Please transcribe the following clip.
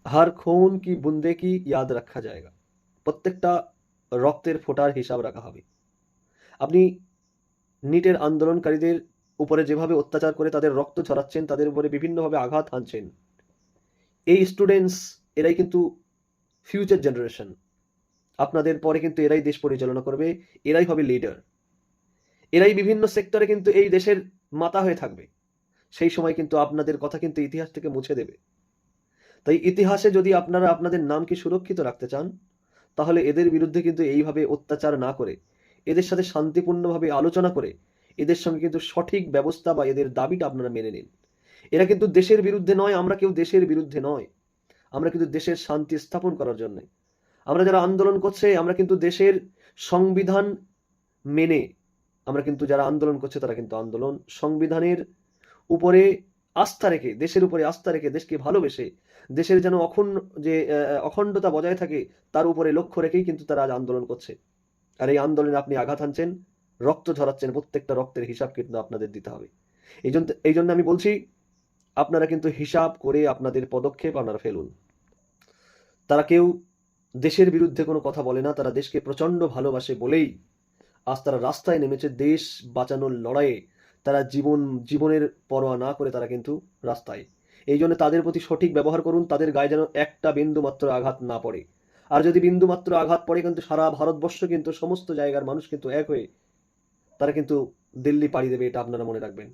हर खून की बूंदे की याद रखा जाएगा। প্রত্যেকটা রক্তের ফোঁটার হিসাব রাখা হবে। আপনি নিটের আন্দোলনকারীদের উপরে যেভাবে অত্যাচার করে তাদের রক্ত ঝরাচ্ছেন, তাদের উপরে বিভিন্নভাবে আঘাত হানছেন, এই স্টুডেন্টস এরাই কিন্তু ফিউচার জেনারেশন। আপনাদের পরে কিন্তু এরাই দেশ পরিচালনা করবে, এরাই হবে লিডার, এরাই বিভিন্ন সেক্টরে কিন্তু এই দেশের মাথা হয়ে থাকবে। সেই সময় কিন্তু আপনাদের কথা কিন্তু ইতিহাস থেকে মুছে দেবে। তাই ইতিহাসে যদি আপনারা আপনাদের নামকে সুরক্ষিত রাখতে চান, তাহলে এদের বিরুদ্ধে কিন্তু এইভাবে অত্যাচার না করে, এদের সাথে শান্তিপূর্ণভাবে আলোচনা করে, এদের সঙ্গে কিন্তু সঠিক ব্যবস্থা বা এদের দাবিটা আপনারা মেনে নিন। এরা কিন্তু দেশের বিরুদ্ধে নয়, আমরা কেউ দেশের বিরুদ্ধে নয়, আমরা কিন্তু দেশের শান্তি স্থাপন করার জন্য আমরা যারা আন্দোলন করছে, আমরা কিন্তু দেশের সংবিধান মেনে, আমরা কিন্তু যারা আন্দোলন করছে তারা কিন্তু আন্দোলন সংবিধানের উপরে আস্থা রেখে, দেশের উপরে আস্থা রেখে, দেশকে ভালোবেসে, দেশের যেন অখণ্ডতা বজায় থাকে তার উপরে লক্ষ্য রেখেই কিন্তু তারা আজ আন্দোলন করছে। আর এই আন্দোলনে আপনি আঘাত হানছেন, রক্ত ঝরাচ্ছেন, প্রত্যেকটা রক্তের হিসাব কিন্তু আপনাদের দিতে হবে। এই জন্য আমি বলছি, আপনারা কিন্তু হিসাব করে আপনাদের পদক্ষেপ আপনারা ফেলুন। তারা কেউ দেশের বিরুদ্ধে কোনো কথা বলে না, তারা দেশকে প্রচন্ড ভালোবাসে বলেই আজ তারা রাস্তায় নেমেছে দেশ বাঁচানোর লড়াইয়ে। তারা জীবনের পরোয়া না করে তারা কিন্তু রাস্তায়। এই জন্য তাদের প্রতি সঠিক ব্যবহার করুন, তাদের গায়ে যেন একটা বিন্দু মাত্র আঘাত না পড়ে। আর যদি বিন্দু মাত্র আঘাত পড়ে কিন্তু সারা ভারতবর্ষ কিন্তু সমস্ত জায়গার মানুষ কিন্তু এক হয়ে তারা কিন্তু দিল্লি পাড়ি দেবে, এটা আপনারা মনে রাখবেন।